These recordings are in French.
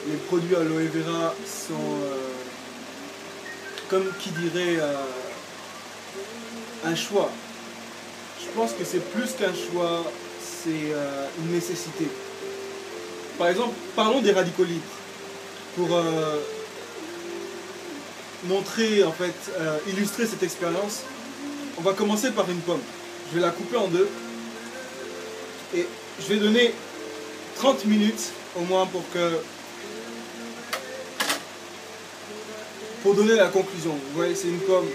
les produits aloe vera sont, comme qui dirait, un choix. Je pense que c'est plus qu'un choix, c'est une nécessité. Par exemple, parlons des radicaux libres. Pour montrer, en fait, illustrer cette expérience, on va commencer par une pomme. Je vais la couper en deux et je vais donner 30 minutes au moins pour donner la conclusion. Vous voyez, c'est une pomme.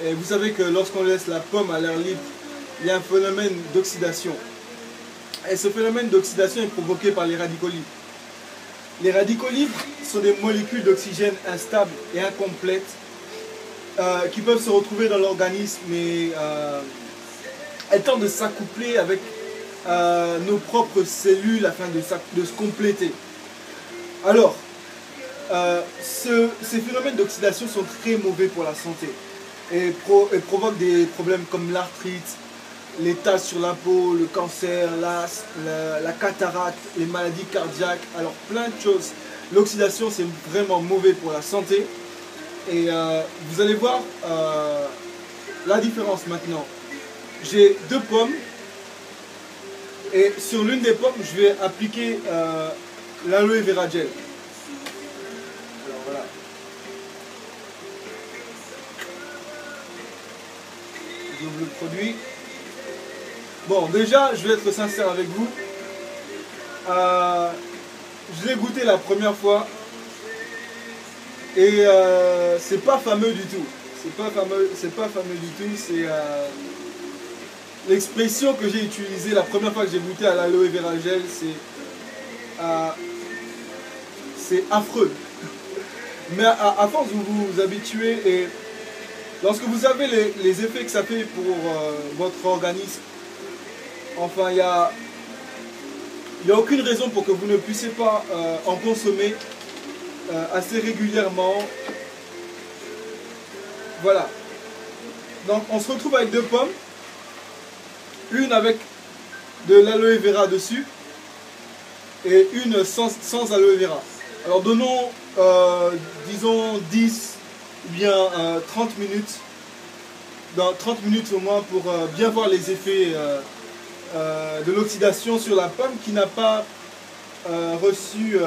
Et vous savez que lorsqu'on laisse la pomme à l'air libre, il y a un phénomène d'oxydation. Et ce phénomène d'oxydation est provoqué par les radicaux libres. Les radicaux libres sont des molécules d'oxygène instables et incomplètes qui peuvent se retrouver dans l'organisme et elles tentent de s'accoupler avec nos propres cellules afin de se compléter. Alors, ces phénomènes d'oxydation sont très mauvais pour la santé et provoquent des problèmes comme l'arthrite, les tasses sur la peau, le cancer, la cataracte, les maladies cardiaques, alors plein de choses. L'oxydation, c'est vraiment mauvais pour la santé. Et vous allez voir la différence maintenant. J'ai deux pommes. Et sur l'une des pommes, je vais appliquer l'aloe vera gel. Alors voilà. J'ouvre le produit. Bon, déjà, je vais être sincère avec vous. Je l'ai goûté la première fois. Et c'est pas fameux du tout. C'est pas fameux du tout. C'est l'expression que j'ai utilisée la première fois que j'ai goûté à l'aloe vera gel, c'est affreux. Mais à force de vous habituer et lorsque vous avez les effets que ça fait pour votre organisme, enfin, il n'y a aucune raison pour que vous ne puissiez pas en consommer assez régulièrement. Voilà. Donc, on se retrouve avec deux pommes. Une avec de l'aloe vera dessus et une sans aloe vera. Alors, donnons, disons, 10 ou bien 30 minutes. Dans 30 minutes au moins pour bien voir les effets de l'oxydation sur la pomme qui n'a pas reçu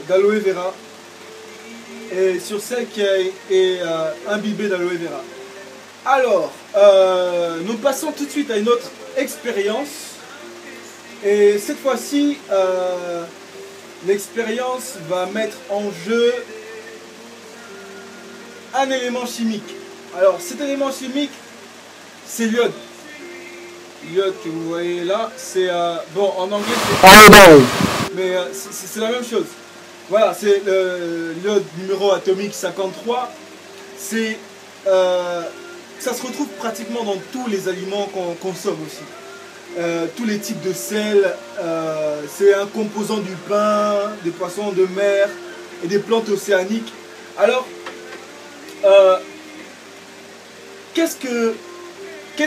d'aloe vera et sur celle qui est imbibée d'aloe vera. Alors, nous passons tout de suite à une autre expérience et cette fois-ci l'expérience va mettre en jeu un élément chimique. Alors cet élément chimique, c'est l'iode. L'iode que vous voyez là, c'est bon, en anglais c'est mais c'est la même chose. Voilà, c'est l'iode numéro atomique 53. C'est ça se retrouve pratiquement dans tous les aliments qu'on consomme aussi. Tous les types de sel, c'est un composant du pain, des poissons de mer et des plantes océaniques. Alors, quels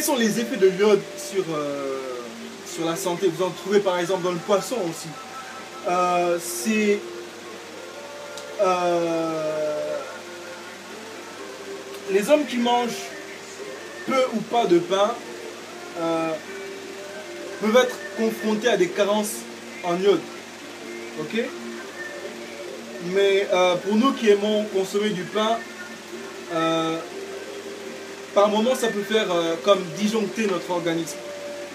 sont les effets de l'iode sur la santé? Vous en trouvez par exemple dans le poisson aussi. Les hommes qui mangent peu ou pas de pain peuvent être confrontés à des carences en iode. Ok? Mais pour nous qui aimons consommer du pain, par moment ça peut faire comme disjoncter notre organisme.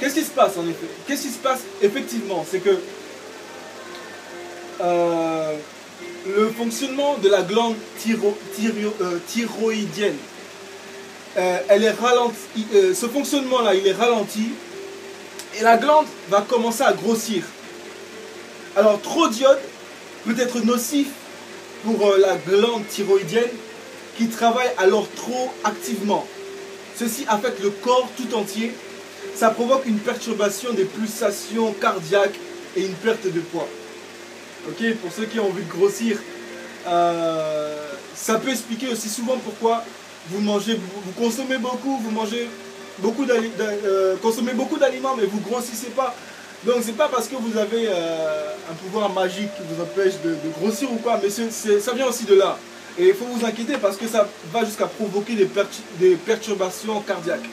Qu'est-ce qui se passe en effet? Qu'est-ce qui se passe effectivement? C'est que le fonctionnement de la glande thyroïdienne, elle est ralentie, ce fonctionnement-là, il est ralenti et la glande va commencer à grossir. Alors trop d'iode peut être nocif pour la glande thyroïdienne qui travaille alors trop activement. Ceci affecte le corps tout entier. Ça provoque une perturbation des pulsations cardiaques et une perte de poids. Ok, pour ceux qui ont envie de grossir, ça peut expliquer aussi souvent pourquoi vous consommez beaucoup, consommez beaucoup d'aliments, mais vous ne grossissez pas. Donc c'est pas parce que vous avez un pouvoir magique qui vous empêche de grossir ou quoi, mais ça vient aussi de là. Et il faut vous inquiéter parce que ça va jusqu'à provoquer des perturbations cardiaques.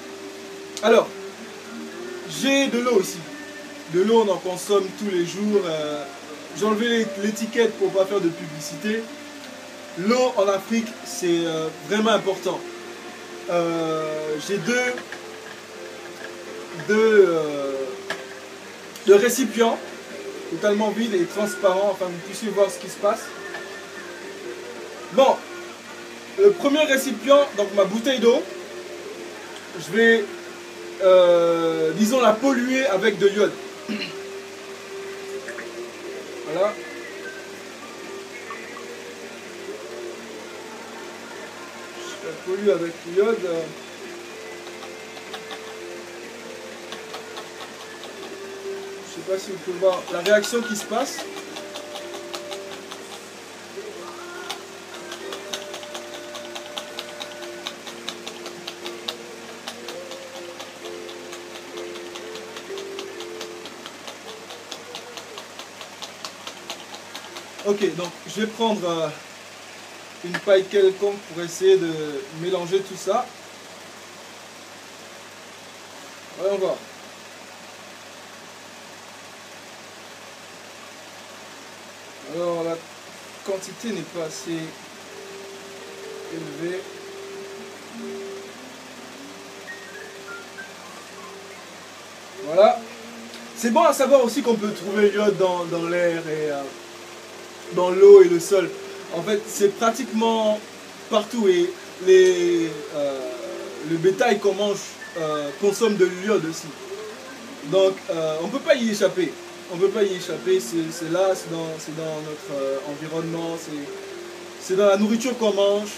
Alors, j'ai de l'eau aussi. De l'eau, on en consomme tous les jours. J'ai enlevé l'étiquette pour ne pas faire de publicité. L'eau en Afrique, c'est vraiment important. J'ai deux récipients totalement vides et transparents, afin que vous puissiez voir ce qui se passe. Bon, le premier récipient, donc ma bouteille d'eau, je vais, disons, la polluer avec de l'iode. Voilà. Je la pollue avec l'iode. Je ne sais pas si vous pouvez voir la réaction qui se passe. Ok, donc je vais prendre une paille quelconque pour essayer de mélanger tout ça. Voyons voir. Alors la quantité n'est pas assez élevée. Voilà. C'est bon à savoir aussi qu'on peut trouver l'iode dans l'air et dans l'eau et le sol. En fait, c'est pratiquement partout et le bétail qu'on mange consomme de l'iode aussi. Donc, on ne peut pas y échapper. On ne peut pas y échapper, c'est là, c'est dans notre environnement, c'est dans la nourriture qu'on mange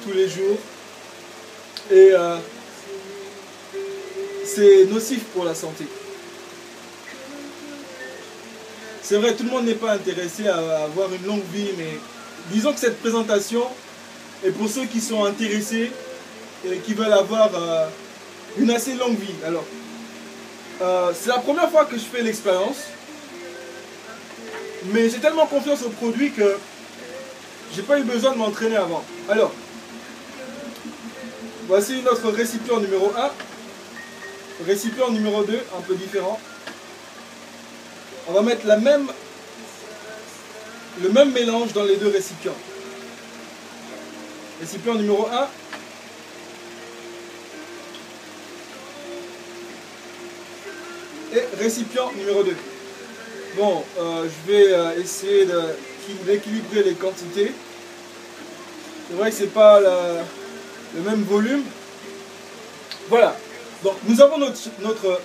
tous les jours. Et c'est nocif pour la santé. C'est vrai, tout le monde n'est pas intéressé à avoir une longue vie, mais disons que cette présentation est pour ceux qui sont intéressés et qui veulent avoir une assez longue vie. Alors, c'est la première fois que je fais l'expérience, mais j'ai tellement confiance au produit que j'ai pas eu besoin de m'entraîner avant. Alors, voici notre récipient numéro 1, récipient numéro 2, un peu différent. On va mettre le même mélange dans les deux récipients. Récipient numéro 1. Et récipient numéro 2. Bon, je vais essayer d'équilibrer les quantités. C'est vrai que c'est pas le même volume. Voilà. Donc nous avons notre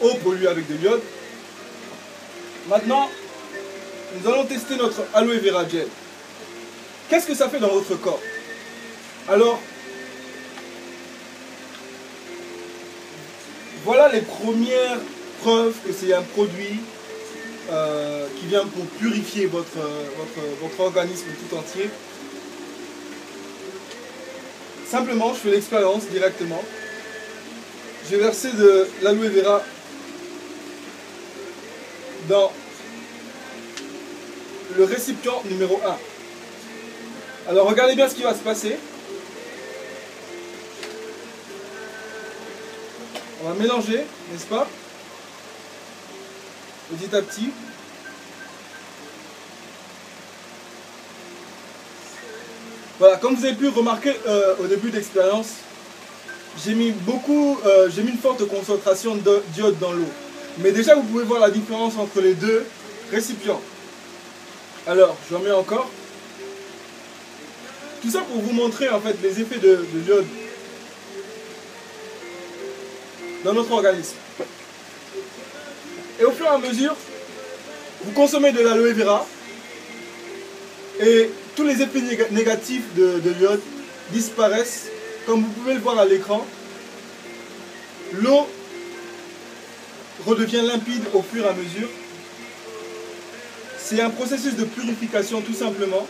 eau polluée avec de l'iode. Maintenant, nous allons tester notre aloe vera gel. Qu'est-ce que ça fait dans votre corps? Alors, voilà les premières preuves que c'est un produit qui vient pour purifier votre organisme tout entier. Simplement, je fais l'expérience directement. J'ai versé de l'aloe vera dans le récipient numéro 1. Alors regardez bien ce qui va se passer. On va mélanger, n'est-ce pas? Petit à petit. Voilà, comme vous avez pu remarquer au début d'expérience, j'ai mis une forte concentration d'iode dans l'eau. Mais déjà, vous pouvez voir la différence entre les deux récipients. Alors, j'en mets encore. Tout ça pour vous montrer en fait les effets de l'iode dans notre organisme. Et au fur et à mesure, vous consommez de l'aloe vera et tous les effets négatifs de l'iode disparaissent. Comme vous pouvez le voir à l'écran, l'eau redevient limpide au fur et à mesure. C'est un processus de purification tout simplement.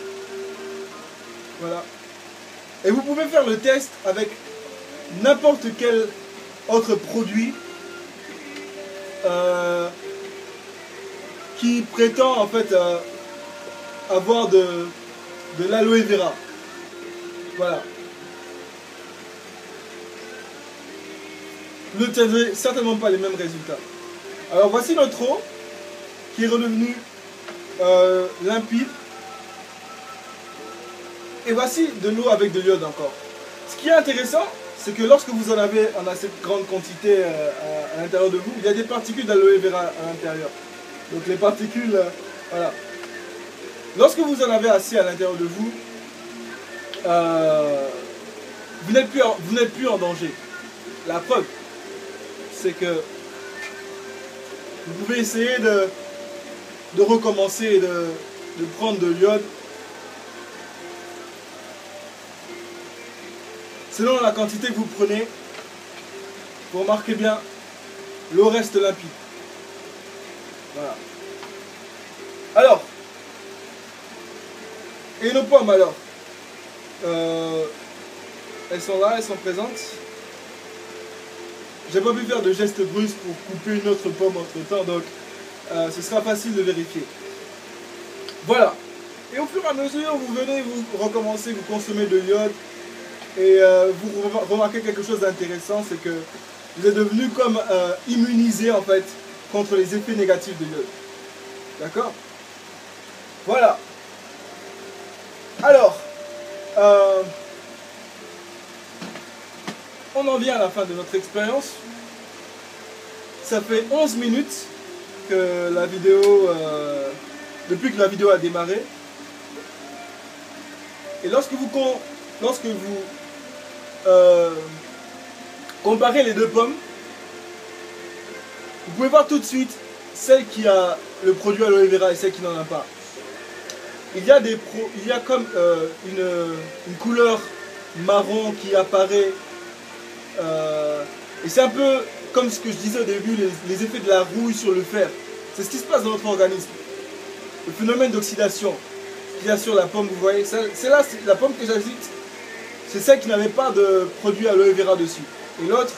Voilà. Et vous pouvez faire le test avec n'importe quel autre produit qui prétend en fait avoir de l'aloe vera. Voilà. Vous n'obtiendrez certainement pas les mêmes résultats. Alors voici notre eau qui est redevenue limpide. Et voici de l'eau avec de l'iode encore. Ce qui est intéressant, c'est que lorsque vous en avez en assez grande quantité à l'intérieur de vous, il y a des particules d'aloe vera à l'intérieur. Donc les particules, voilà. Lorsque vous en avez assez à l'intérieur de vous, vous n'êtes plus en danger. La preuve, c'est que vous pouvez essayer de recommencer et de prendre de l'iode selon la quantité que vous prenez. Vous remarquez bien, l'eau reste limpide. Voilà. Alors, et nos pommes alors, elles sont là, elles sont présentes. J'ai pas pu faire de geste brusque pour couper une autre pomme entre temps, donc ce sera facile de vérifier. Voilà. Et au fur et à mesure, vous venez, vous recommencez, vous consommez de l'iode. Et vous remarquez quelque chose d'intéressant, c'est que vous êtes devenu comme immunisé en fait contre les effets négatifs de l'iode. D'accord? Voilà. Alors, on en vient à la fin de notre expérience. Ça fait 11 minutes que la vidéo, depuis que la vidéo a démarré. Et lorsque vous comparez les deux pommes, vous pouvez voir tout de suite celle qui a le produit aloe vera et celle qui n'en a pas. Il y a comme une couleur marron qui apparaît et c'est un peu comme ce que je disais au début, les effets de la rouille sur le fer. C'est ce qui se passe dans notre organisme. Le phénomène d'oxydation qu'il y a sur la pomme, vous voyez, c'est là la pomme que j'agite. C'est celle qui n'avait pas de produit aloe vera dessus. Et l'autre,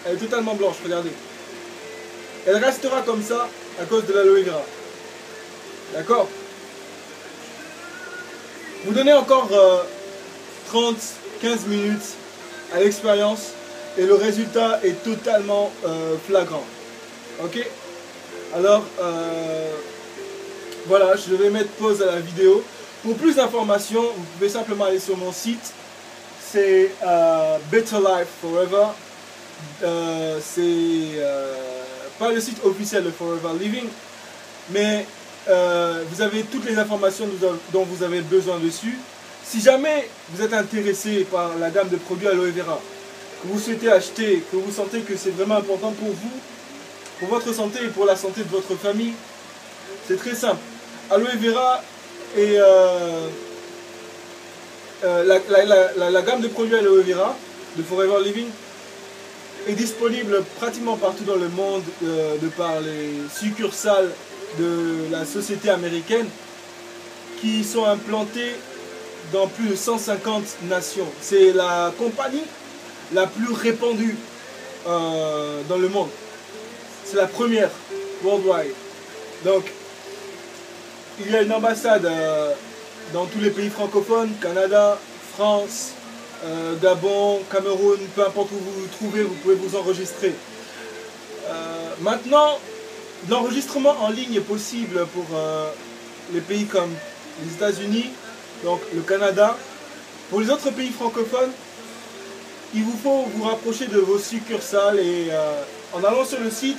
elle est totalement blanche, regardez. Elle restera comme ça à cause de l'aloe vera. D'accord? Vous donnez encore 30-15 minutes à l'expérience et le résultat est totalement flagrant. Ok? Alors, voilà, je vais mettre pause à la vidéo. Pour plus d'informations, vous pouvez simplement aller sur mon site. C'est Better Life Forever. C'est pas le site officiel de Forever Living, mais vous avez toutes les informations dont vous avez besoin dessus. Si jamais vous êtes intéressé par la gamme de produits aloe vera, que vous souhaitez acheter, que vous sentez que c'est vraiment important pour vous, pour votre santé et pour la santé de votre famille, c'est très simple. Aloe vera et la gamme de produits aloe vera de Forever Living est disponible pratiquement partout dans le monde de par les succursales de la société américaine qui sont implantées dans plus de 150 nations. C'est la compagnie la plus répandue dans le monde. C'est la première worldwide. Donc, il y a une ambassade dans tous les pays francophones, Canada, France, Gabon, Cameroun, peu importe où vous vous trouvez, vous pouvez vous enregistrer. Maintenant, l'enregistrement en ligne est possible pour les pays comme les États-Unis, donc le Canada. Pour les autres pays francophones, il vous faut vous rapprocher de vos succursales et en allant sur le site,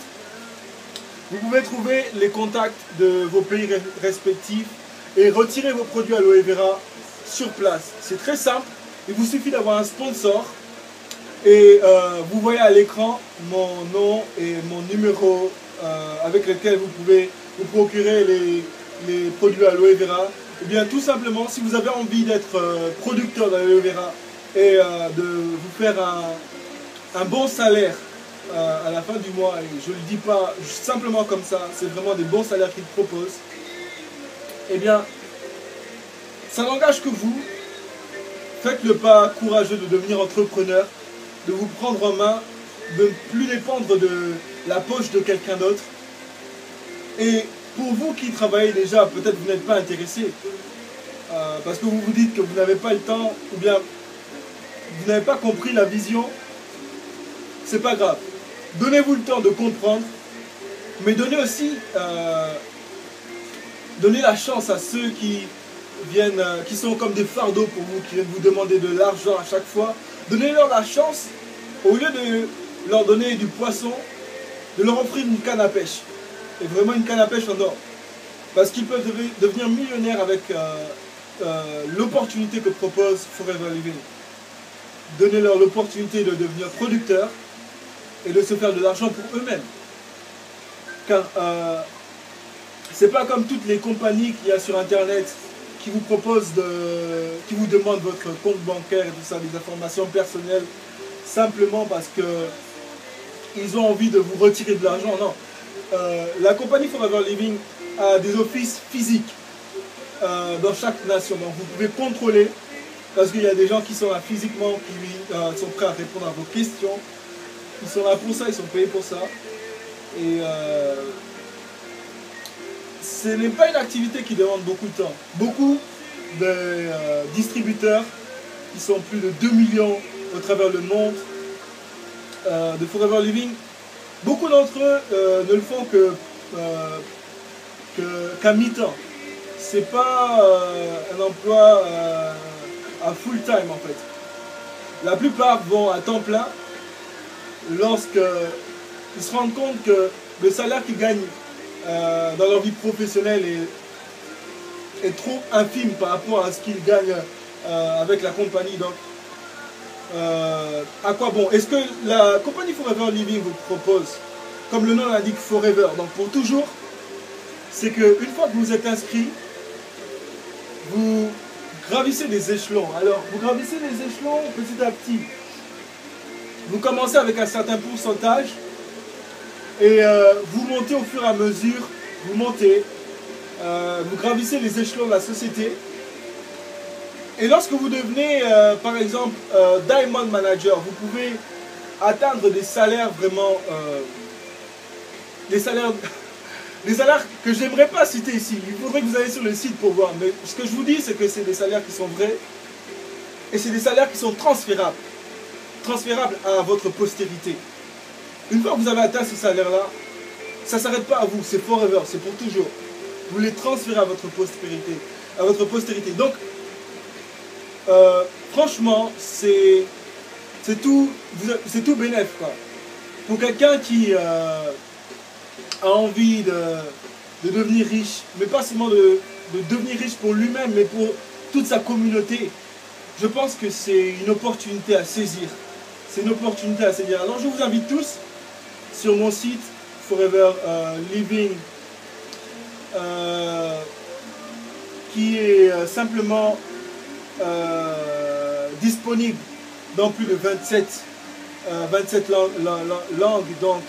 vous pouvez trouver les contacts de vos pays respectifs et retirer vos produits aloe vera sur place. C'est très simple, il vous suffit d'avoir un sponsor et vous voyez à l'écran mon nom et mon numéro avec lequel vous pouvez vous procurer les produits aloe vera. Et bien tout simplement, si vous avez envie d'être producteur d'aloe vera et de vous faire un bon salaire à la fin du mois, et je ne le dis pas simplement comme ça, c'est vraiment des bons salaires qu'ils proposent, et bien ça n'engage que vous. Faites le pas courageux de devenir entrepreneur, de vous prendre en main, de ne plus dépendre la poche de quelqu'un d'autre. Et pour vous qui travaillez déjà, peut-être vous n'êtes pas intéressé, parce que vous vous dites que vous n'avez pas le temps, ou bien vous n'avez pas compris la vision, c'est pas grave. Donnez-vous le temps de comprendre, mais donnez aussi donnez la chance à ceux qui viennent, qui sont comme des fardeaux pour vous, qui viennent vous demander de l'argent à chaque fois. Donnez-leur la chance, au lieu de leur donner du poisson, de leur offrir une canne à pêche. Et vraiment une canne à pêche en or. Parce qu'ils peuvent devenir millionnaires avec l'opportunité que propose Forever Living. Donnez-leur l'opportunité de devenir producteurs et de se faire de l'argent pour eux-mêmes. Car c'est pas comme toutes les compagnies qu'il y a sur internet qui vous proposent qui vous demandent votre compte bancaire et tout ça, des informations personnelles, simplement parce que ils ont envie de vous retirer de l'argent. Non. La compagnie Forever Living a des offices physiques dans chaque nation. Donc vous pouvez contrôler, parce qu'il y a des gens qui sont là physiquement, qui sont prêts à répondre à vos questions. Ils sont là pour ça, ils sont payés pour ça. Et ce n'est pas une activité qui demande beaucoup de temps. Beaucoup de distributeurs, qui sont plus de 2 millions au travers le monde, de Forever Living, beaucoup d'entre eux ne le font qu'à mi-temps. C'est pas un emploi à full time en fait. La plupart vont à temps plein lorsqu'ils se rendent compte que le salaire qu'ils gagnent dans leur vie professionnelle est trop infime par rapport à ce qu'ils gagnent avec la compagnie. Donc, à quoi bon? Est-ce que la compagnie Forever Living vous propose, comme le nom l'indique, Forever, donc pour toujours, c'est qu'une fois que vous êtes inscrit, vous gravissez des échelons. Alors, vous gravissez des échelons petit à petit. Vous commencez avec un certain pourcentage et vous montez au fur et à mesure, vous montez, vous gravissez les échelons de la société. Et lorsque vous devenez, par exemple, Diamond Manager, vous pouvez atteindre des salaires vraiment, des salaires que je n'aimerais pas citer ici. Il faudrait que vous alliez sur le site pour voir. Mais ce que je vous dis, c'est que c'est des salaires qui sont vrais et c'est des salaires qui sont transférables. Transférables à votre postérité. Une fois que vous avez atteint ce salaire-là, ça ne s'arrête pas à vous, c'est forever, c'est pour toujours. Vous les transférez à votre postérité. Donc, franchement, c'est tout bénef, quoi. Pour quelqu'un qui a envie de devenir riche, mais pas seulement de devenir riche pour lui-même, mais pour toute sa communauté, je pense que c'est une opportunité à saisir. C'est une opportunité à saisir. Alors je vous invite tous sur mon site Forever Living, qui est simplement disponible dans plus de 27 langues, donc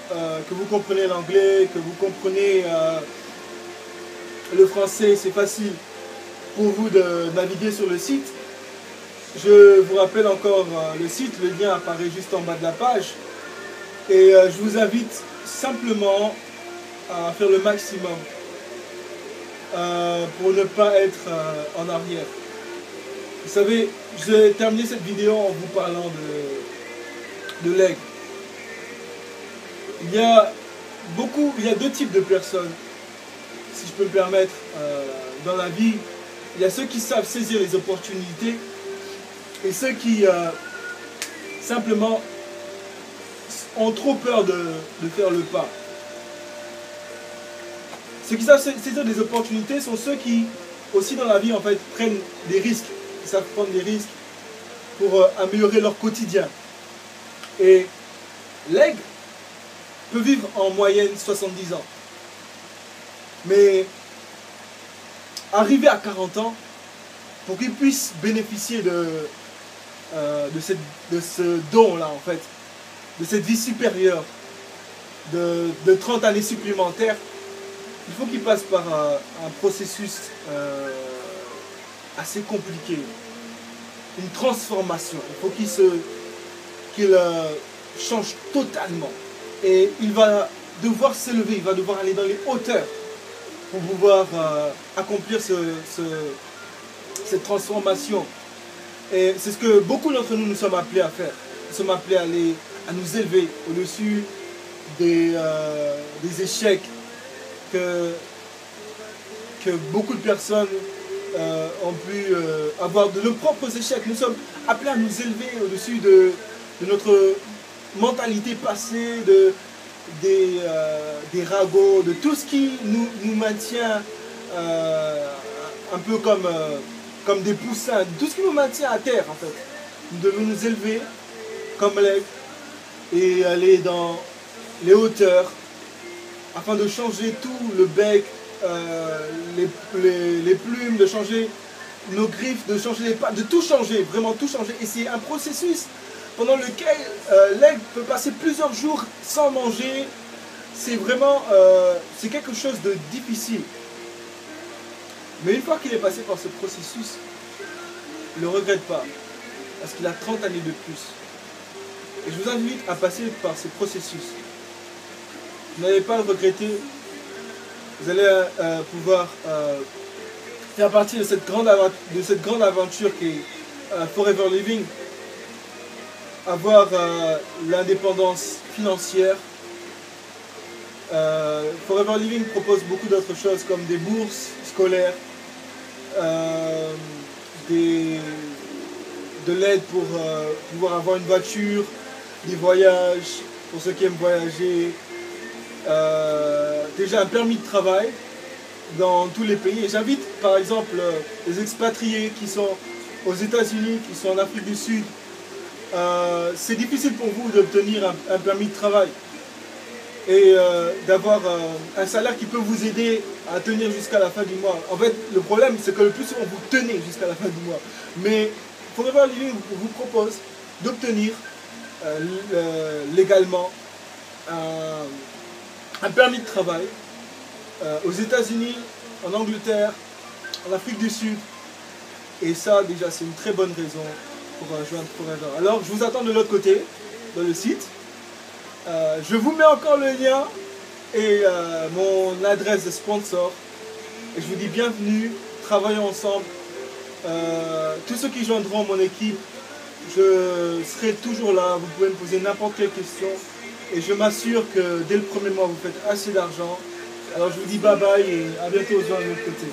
que vous comprenez l'anglais, que vous comprenez le français, c'est facile pour vous de naviguer sur le site. Je vous rappelle encore le site, le lien apparaît juste en bas de la page. Et je vous invite simplement à faire le maximum pour ne pas être en arrière. Vous savez, je vais terminer cette vidéo en vous parlant de l'aigle. Il y a deux types de personnes, si je peux me permettre, dans la vie. Il y a ceux qui savent saisir les opportunités et ceux qui simplement ont trop peur de faire le pas. Ceux qui savent saisir des opportunités sont ceux qui, aussi dans la vie, en fait, prennent des risques. Ils savent prendre des risques pour améliorer leur quotidien. Et l'aigle peut vivre en moyenne 70 ans. Mais arriver à 40 ans, pour qu'il puisse bénéficier de ce don-là, en fait, de cette vie supérieure, de 30 années supplémentaires, il faut qu'il passe par un processus assez compliqué, une transformation. Il faut qu'il change totalement. Et il va devoir s'élever, il va devoir aller dans les hauteurs pour pouvoir accomplir cette transformation. Et c'est ce que beaucoup d'entre nous sommes appelés à faire. Nous sommes appelés à nous élever au-dessus des échecs que beaucoup de personnes ont pu avoir, de nos propres échecs. Nous sommes appelés à nous élever au-dessus de notre mentalité passée, des ragots, de tout ce qui nous maintient un peu comme des poussins, tout ce qui nous maintient à terre en fait. Nous devons nous élever comme l'aigle et aller dans les hauteurs afin de changer tout le bec, les plumes, de changer nos griffes, de changer les pattes, de tout changer, vraiment tout changer. Et c'est un processus pendant lequel l'aigle peut passer plusieurs jours sans manger. C'est vraiment c'est quelque chose de difficile. Mais une fois qu'il est passé par ce processus, il ne le regrette pas, parce qu'il a 30 années de plus. Et je vous invite à passer par ce processus. Vous n'allez pas le regretter. Vous allez pouvoir faire partie de cette grande aventure qui est Forever Living. Avoir l'indépendance financière. Forever Living propose beaucoup d'autres choses comme des bourses scolaires, de l'aide pour pouvoir avoir une voiture, des voyages pour ceux qui aiment voyager, déjà un permis de travail dans tous les pays. Et j'invite par exemple les expatriés qui sont aux États-Unis, qui sont en Afrique du Sud. C'est difficile pour vous d'obtenir un permis de travail et d'avoir un salaire qui peut vous aider à tenir jusqu'à la fin du mois. En fait, le problème, c'est que le plus souvent, vous tenez jusqu'à la fin du mois. Mais Forever Living vous propose d'obtenir légalement un permis de travail aux États-Unis, en Angleterre, en Afrique du Sud. Et ça, déjà, c'est une très bonne raison pour joindre Forever. Alors, je vous attends de l'autre côté, dans le site. Je vous mets encore le lien et mon adresse de sponsor. Et je vous dis bienvenue, travaillons ensemble. Tous ceux qui joindront mon équipe, je serai toujours là. Vous pouvez me poser n'importe quelle question. Et je m'assure que dès le premier mois, vous faites assez d'argent. Alors je vous dis bye bye et à bientôt de l'autre côté.